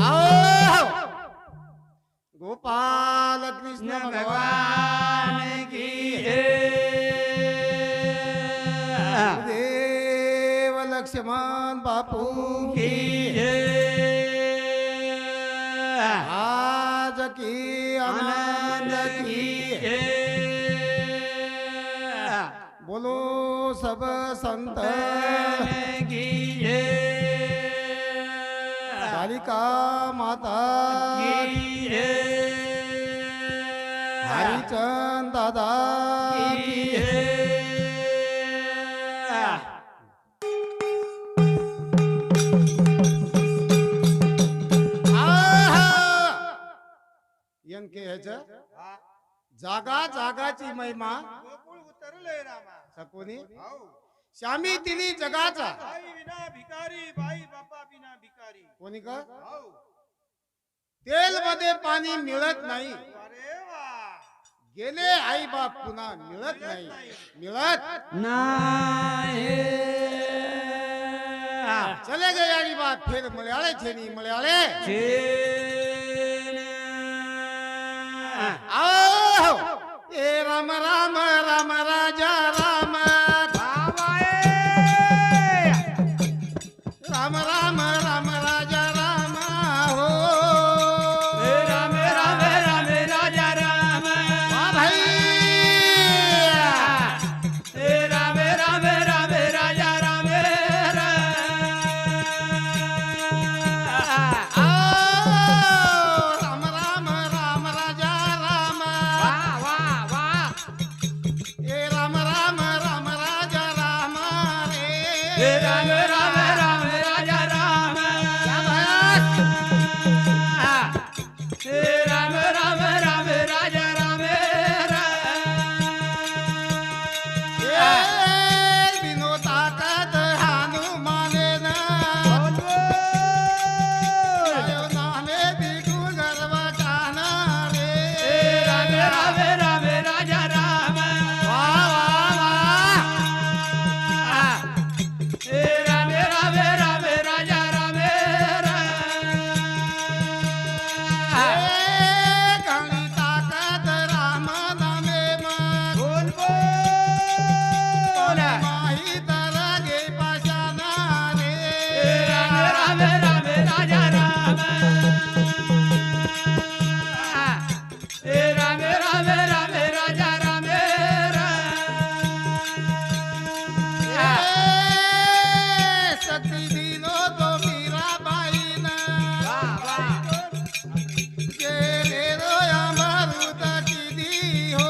आओ गोपाल कृष्ण भगवान की देव लक्ष्मण बापू की आज की आनंद की बोलो सब संत की कालिका माता की हरिचंद दादा की यंके ह्याच जागा जागाची महिमा गोकुळ उतरले रामा सकोनी हाऊ श्यामी तिनी जगाचा बाई विना भिकारी बाई बापा बिना भिकारी कोणी का हाऊ तेल मध्ये पाणी मिळत नाही अरे वा गेले आई बाप पुन्हा मिळत नाही मिळत नाही चले गए आई बाप फिर मलयाळे छेनी मलयाळे आओ ए राम राम राम राजा राम राम राम राम राजा राम हो राम राम राम राजा राम वाह भाई राम राम राम राजा राम आओ राम राम राम राजा राम वाह वाह वाह ए राम राम राम राजा राम रे राम राम राम राजा राम राम राम राम राजा राम विनोदात हनुमानेन नामे बिटू गर्व काना रे राम राम राम राजा राम वाह वाह राम राम राम राजा राम घणी ताकद राम नामे बोल बोल माहीत लागे पाशाना रे राम राम राम राजा राम राम राम राम राजा राम सती दिनो तो मीराबाईन गेले रोया मारुत किती हो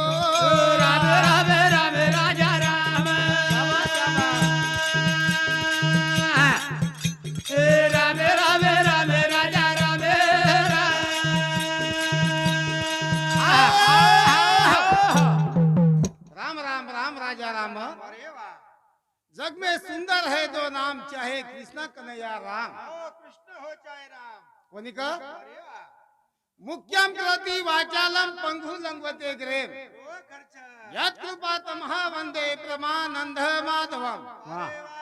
राम राम राम राजा राम राम राम राम राजा राम राम राम राम राजा राम अरे वा जग में सुंदर है दो नाम चाहे कृष्ण कन्हैया राम आओ कृष्ण हो चाहे राम कोणी का अरे वा मुख्यम करोति वाचालम पंगु लंगवते ग्रेम हो खर्च यत् कृपात महावंदे प्रमानंद माधवम अरे वा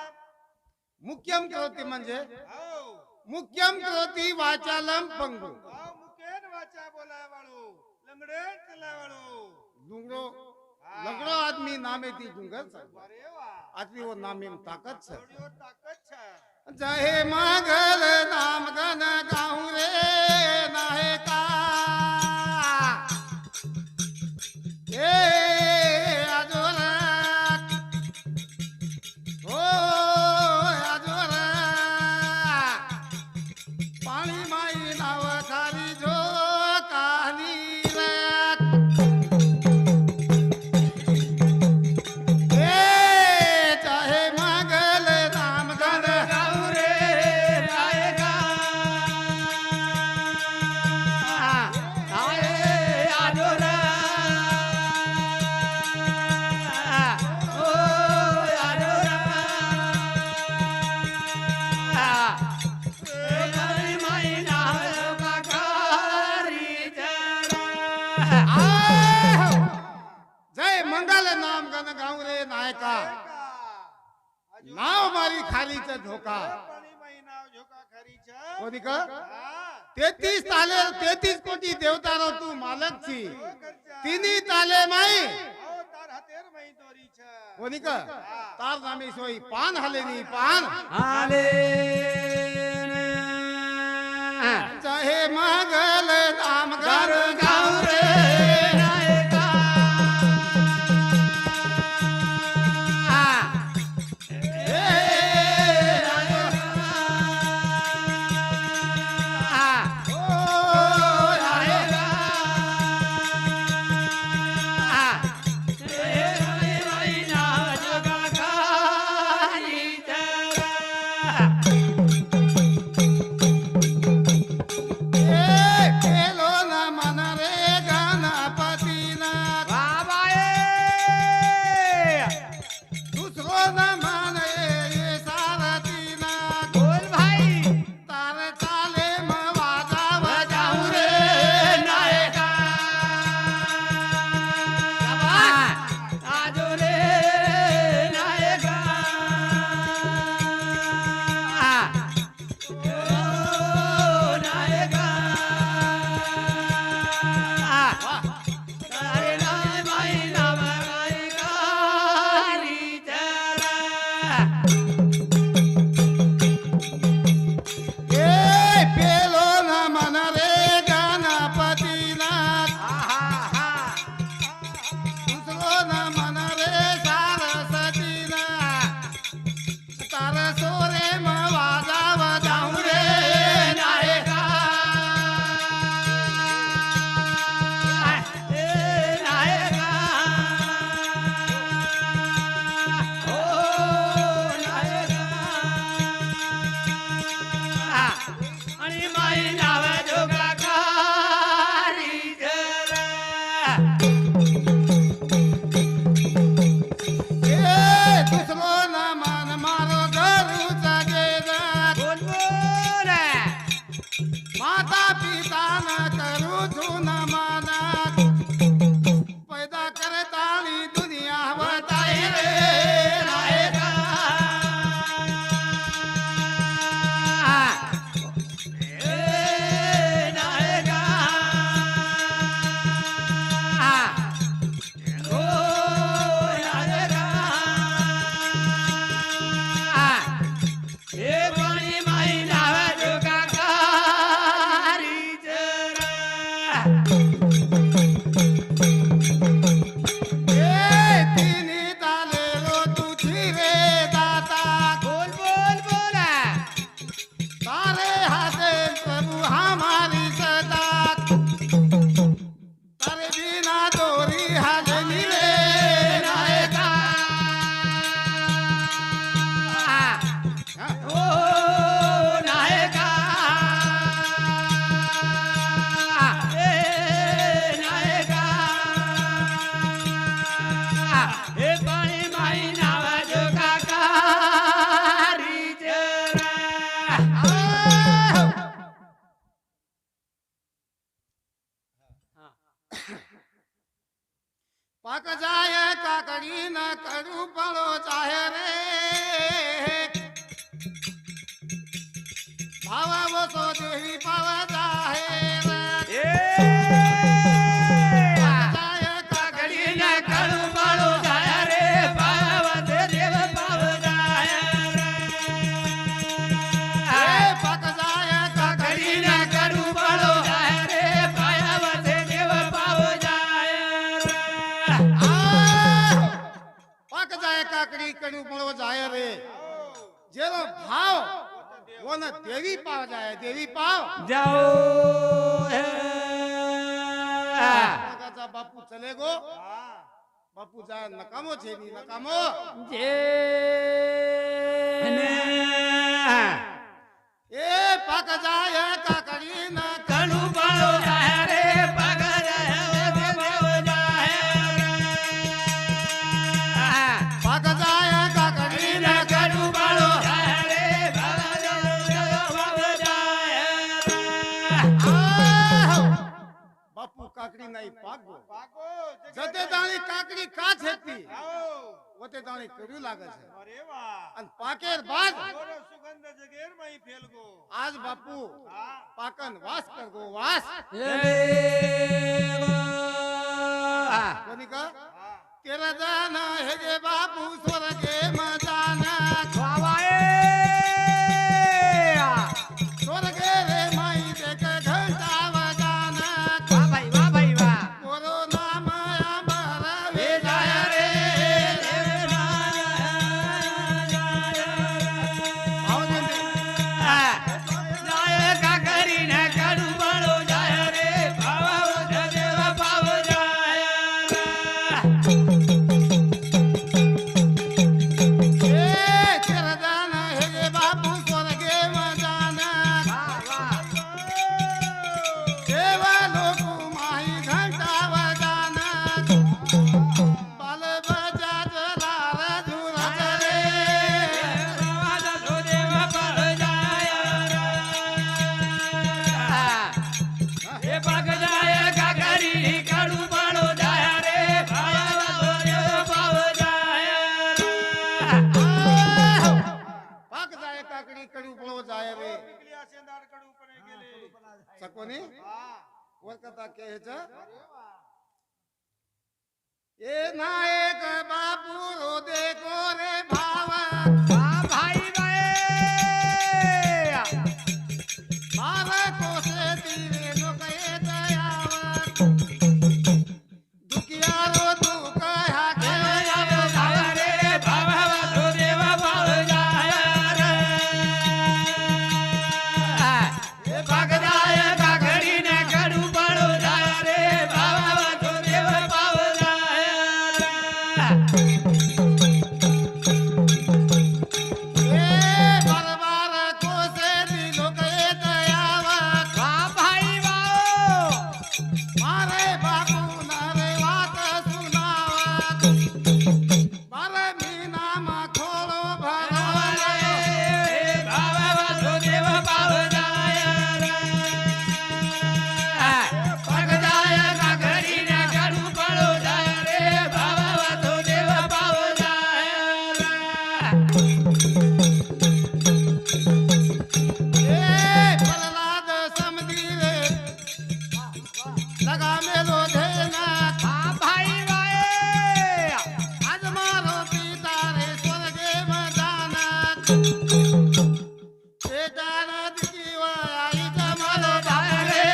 मुख्यम करोति म्हणजे हाऊ मुख्यम करोति वाचालम पंगु हाऊ मुकेन वाचा बोला वाळू लंगडे चला वाळू डुंगरो लगड़ो आदमी नामे थी डुंगर अरे वा आदमी वो नामे में ताकत छ थोड़ी ताकत छे जहे मागल नाम गन गाऊं रे नाहे का ए आजोरा ओ आजोरा पाणी माई नाव खाली जो कहानी रे ए चाहे मागल नाम गन गाऊ रे रायगा आए आजोरा ओ आजोरा माई माई नाव काकारी जरा जय मंगल नाम गन गाऊं रे नायका नाव मारी खालीच धोका पाणी महिना झोका का खरी છે कोणी का હા 33 ताले 33 कोटी देवतारो तू मालक छी ઓ ખર્ચા तिनी ताले माई ઓ તાર હતેર મહી દોરી છે कोणी का तार नामी सोई पान हलेनी पान हाले चाहे मगल नाम घर घर गाँव रे नायका पेलो न मन रे गणपति ना दूसरो न मन ये सारथी ना तार चाले मवाजा बजाऊ रे ए पेलो न मन रे गणपति ना दूसरो न मन रे सारस्वती ना तार सोरे मवाजा बजाऊ रे आणि माई नाव जोगा कारी ए दूसरो न मन मारो घरू जगेदा माता पिता न करू धुन माना पैदा करताली दुनिया बताई रे ए तिनी ताले रो तुझी रे दाता तारे हाथे प्रभु हमारी सदा तारे बिना दोरी हाजनी रे नायका पाक जाय काकडी न करू पळो चाहे रे भावा वसो देवी पावा जाहे रे पाक जाय काकडी न करू पळो चाहे रे पाक जाय काकडी न करू पळो पाक जाय काकडी करू पळो जाय रे जेरो भाव वो न देवी पाव जाय देवी पाव जाओ मगाचा बापू चले गो बापू जा नकामो छे नी नकामो ए पाक जाय काकडी न कणू बाळो जाय रे पगार पाक जाय काकडी न कणू बाळो बापू काकडी नाही पाक गो પાકો जते दाणी काकडी का छेती आओ वते दाणी कडू लागे છે अरे वाह અને પાકેર બાદ गोरो सुगंध जगेर माई फेलगो આજ બાપુ हाँ પાકન વાસ કરગો વાસ હે દેવા કોની કા हाँ તેરા જાના હે જે બાપુ સ્વર્ગે માં જાના વાવાએ સ્વર્ગે રે માઈ દેખ ઘંટા વજાના વાહ ભાઈ વાહ મોરો નામ અમર વે વે જાય રે જાય કાકરી ને કડું બળો જાય રે ભાવ દેવ ભાવ જાય એ તેરા જાના હે જે બાપુ સ્વર્ગે માં જાના દેવા લોકો માહી ઘંટા વજાના બાલ બજા જલા રજુ રજરે પાક જાય કાકડી કડું પળો જાય રે पिकलिया सेंदार कडू पणे गेले સકોની हाँ વરકતા કહે છે એ ના એક બાપુ રો દેખો રે ભાવ મારે કોસે તીરે નો કહે દયાવત દુખિયારો દુઃખ હાકે એ બરબાર કોસે દિલો કહે દયાવત મારે બાપુ નારે વાત સુનાવત મારે મીનામાં ખોળો ભરાવે એ પ્રહલાદ સમજી રે લગા મેલો ધેનાથ આજ મારો પિતા રે સ્વર્ગે માં જાનાથ એ જાનાથ જીવાય તમારો બાપ રે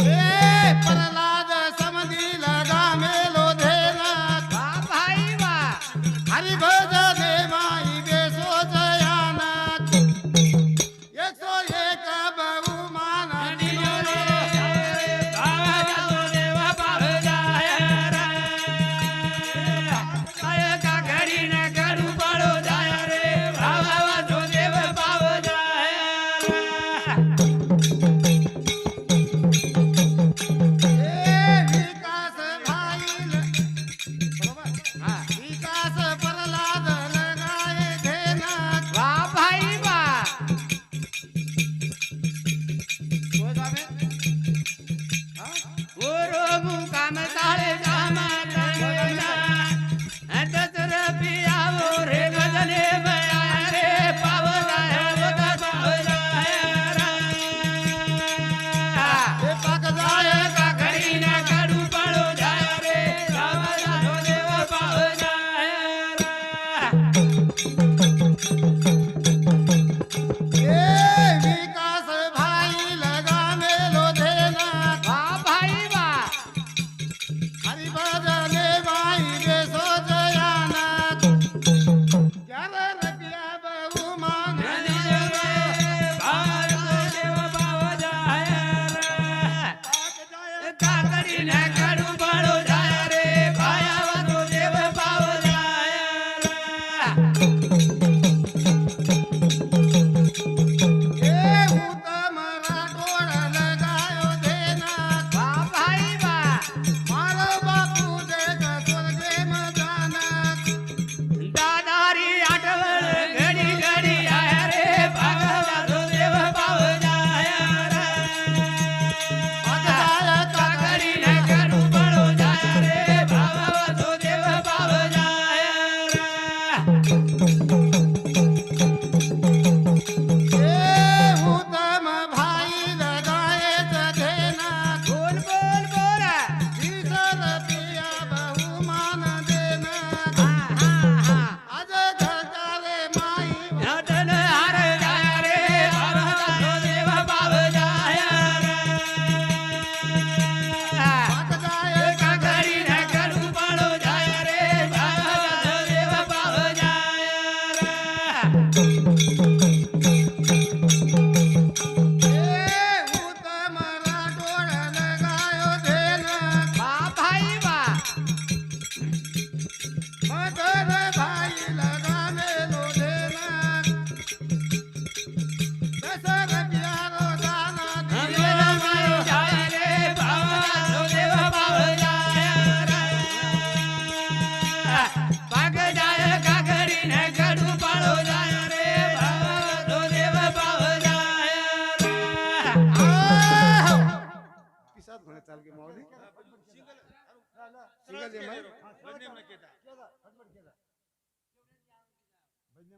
એ પ્રહલાદ સમજી લગા મેલો ધેનાથ હરિ ભજ દે માઈ બેસો જયાનાથ 101 બહુમાન દિનો રે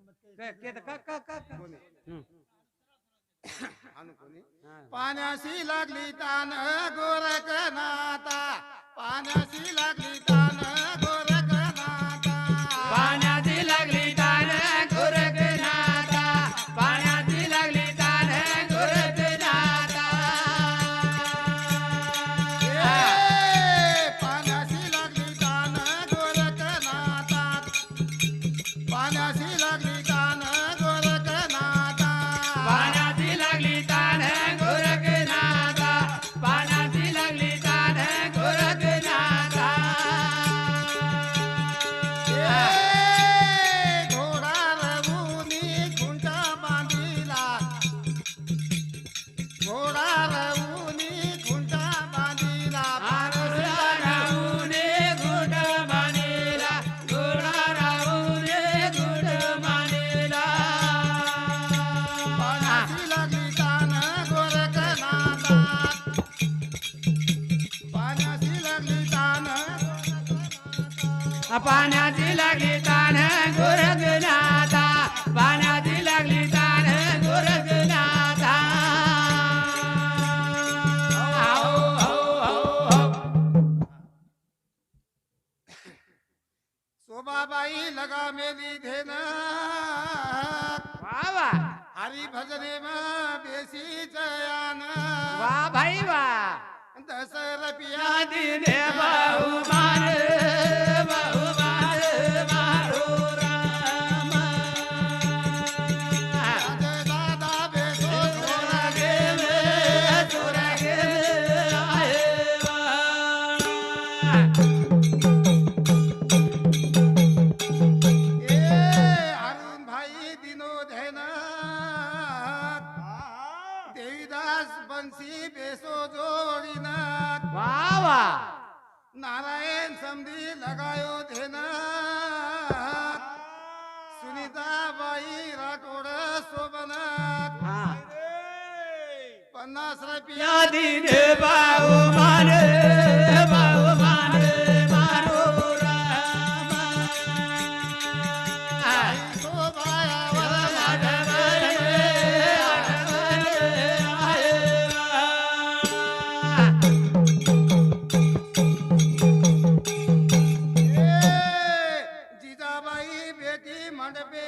कोणी हं. आणू कोणी हा. पाण्याशी लागली तान गोरखनाथा पाण्याशी लागली तान गोरखनाथा पाण्याची लागली तान गोरखनाथा पाण्याची लागली तान गोरखनाथा पाण्याशी लागली तान गोरखनाथा पाण्याशी लागली तान गोरखनाथा पाण्याची लागली तान गोरखनाथा पाण्याची लागली तान गोरखनाथा घोडा रवुनी खुंटा बांधिला घोडा रवुनी खुंटा बांधिला घोडा राहूने घोड मानेला घोडा राहूने घोड मानेला पाण्याशी लागली तान गोरखनाथा पाण्याशी लागली तान पाण्याची लागली तान गोरखनाथा पाण्याची लागली तान गोरखनाथा हो, हो, हो, हो. शोभाबाई लगा मेली धेन वा वा हरी भजने में बेसी जयान वा भाई वा दस रपिया या दिने बहुमान बहुमान मारो राम दादा बेसो सोरगे में सोरगे में आए वा अरुण भाई दिनो धेन देवीदास बंसी बेसो जोड़ीनाथ वा वा नारायण समधी लगायो धेन सुनीता बाई राठोड शोभनाथ हा 50 रुपया या दिने बहुमान बहुमान मारो राम शोभायावर जिजाबाई बेटी मंडपे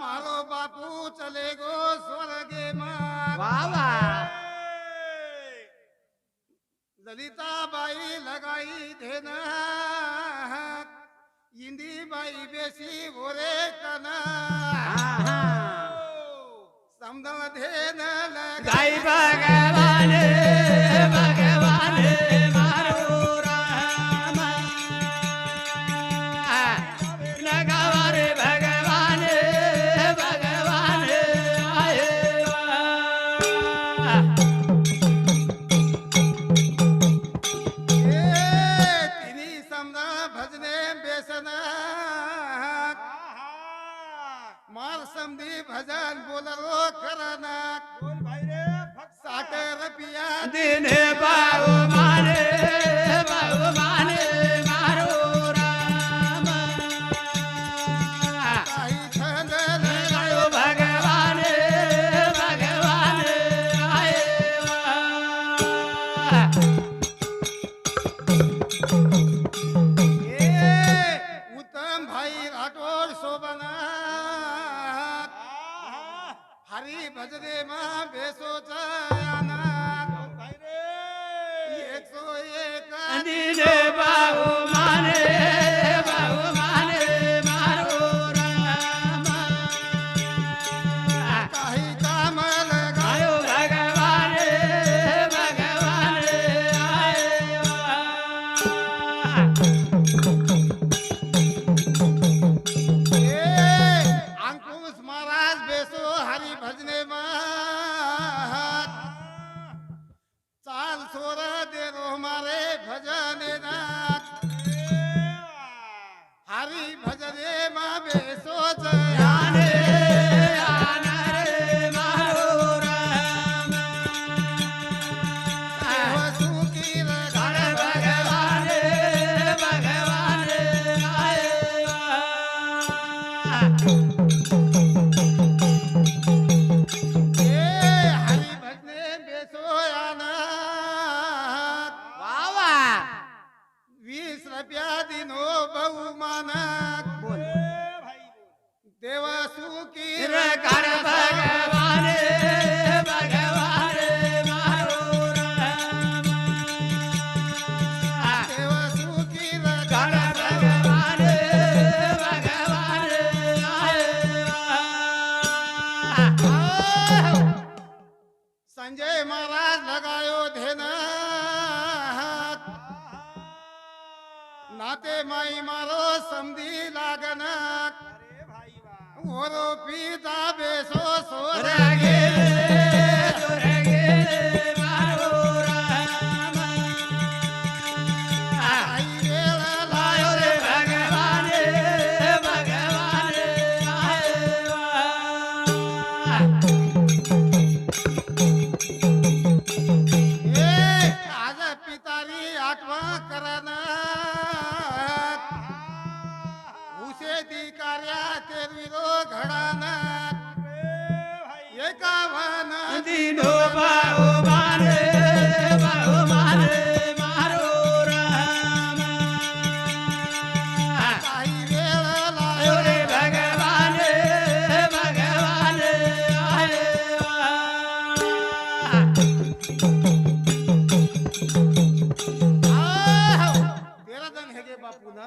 मारो बापू चले गो स्वर्गे वावा ललिताबाई लगाई धेन इंदीबाई बेसी ओरे कना समदल धेन गाई भगवान भगवान मारो राम नगवार भगवान भगवान आए वा तिनी समजा भजने बेसन मार समधी भजन बोलरो करना बोल भाई रे फक्त 60 रुपया दिन बहुमान बहुमान मारो राम काही छंद लगायो भगवान भगवान आए वा उत्तम भाई राठोड शोभना हरी भजने मा बेसो चयानाथ भाई रे 101 दिन बहुमान बहुमान मारो राम काही काम लगा आयो भगवान भगवान आए वा अंकुश महाराज बेसो हरी भजने मा चाल सोर दे रो हमारे भजने नाथ हरी भजने मा बेसो ध्यान चयान आनर मारो राम सुखी गण भगवान भगवान आए સુખી રે કર ભગવાન ભગવાન મારો રામ દેવ સુખી કર ભગવાન ભગવાન સંજય મહારાજ લગાયો ધેન નાતે માઈ મારો સમજી લાગન अरे भाई वाह ઓરો પીતા બેસો સોર રગે રગે મારો રામ આઈ વેળ લાયો લાયો રે રે ભગવાન ભગવાન એ આજ પિતારી આઠવા કરન ઉસે દીકાર્યા તેરવીરો ઘડાન એકાવન દીનો બાહુ મારે મારો રામ આઈ વેળ લાયો લાયો રે રે ભગવાન ભગવાન तेरा दन है गे बापू ना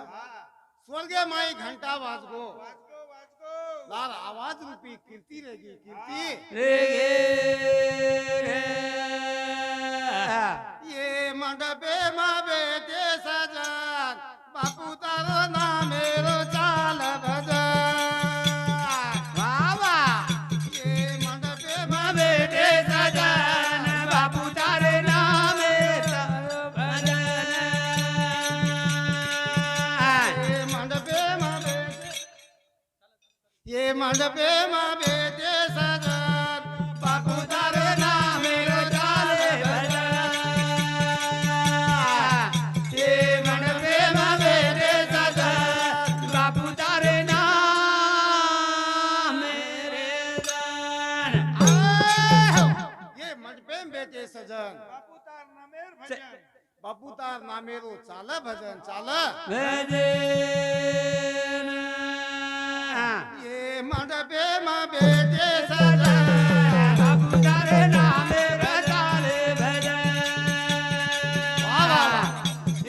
स्वर्गे माई घंटा वाजगो वाचको वाचको लाल आवाज रूपी कीर्ति रहेगी कीर्ति रे ये मंडपे माँ बेटे सजन बापू तारो नामेरो चाल भजन बाबा ये मंडपे माँ बेटे सजन बापू तारे नामे भजन ये मंडपे माँ बेटे ये मंडपे माँ बेटे सजन बापू तारो नामेरो चाल ये मंडपे में बेटे सजन बापू तारे नाम मेरे दान ये मंडपे में बेटे सजन बापू तार नमेर भजन बापू तार नामेरो चाल भजन चाल भजन ये मंडपे में बेटे सजन बापू तारे नाम मेरे दान भजन वाह वाह वाह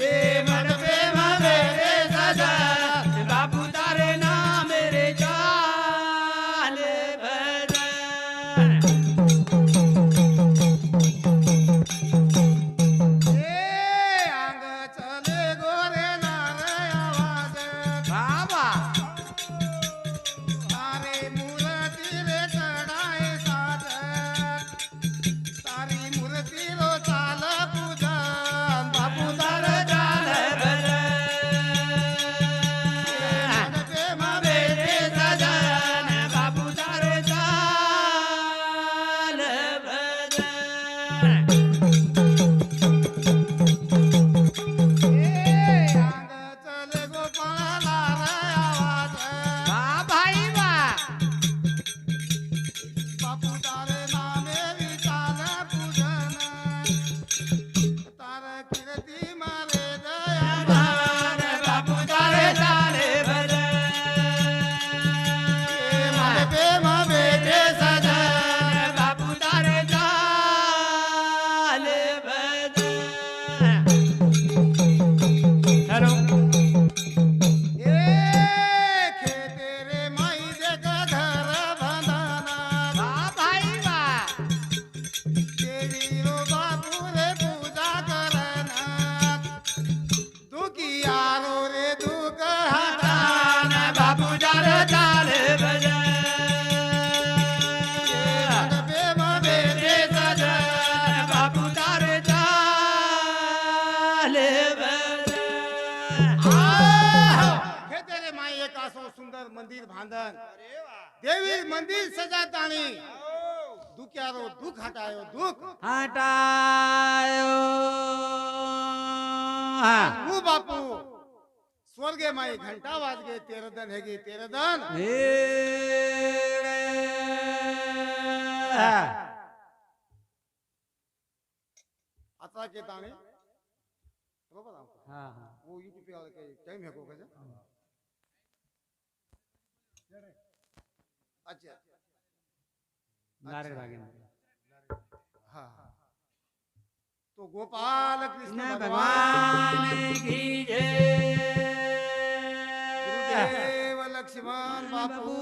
ये मंडपे में बेटे सजन बापू तारे नाम मेरे चाल भजन ये आंग चले गोरे नारे आवाज बाबा तारे मूर्ति रे चढ़ाए साज तारी मूर्ति रो चाल पूजन बापू तार चाल भजन मंडपे में बेटे सजन बापू तारे चाल भजन आंग चले गोपाल रे आवाज भाई वाह बापू तारे नामे विचार पूजन तार कीर्ति मारे दया भगवान बापू तारे चाल भजन मंडपे में बेटे सजन बापू तारे चाल भजन हेलो ए खेते रे माई देख घर बंधना भाई वाह देवी रो बापू रे पूजा करना दुखियारो रे दुख हटाना बापू तारे चाल भजन मंडपे में बेटे सजन बापू तारे चाल भजन खेते रे माई एक आसो सुंदर मंदिर बांधन अरे वाह देवी मंदिर सजाताणी दुखियारो दुख हटायो दुख हटायो હું બાપુ સ્વર્ગે માં ઘંટા વાજ ગઈ તેર દન હેગી તેર દન आता के ताणे बरोबर आहो. हाँ हाँ वो यूट्यूब पे वाले के टाइम है को कजे अच्छा नारळ बागेमध्ये हा हा. तो गोपाल कृष्ण कृष्ण भगवान भगवान की जय गुरुदेव लक्ष्मण बापू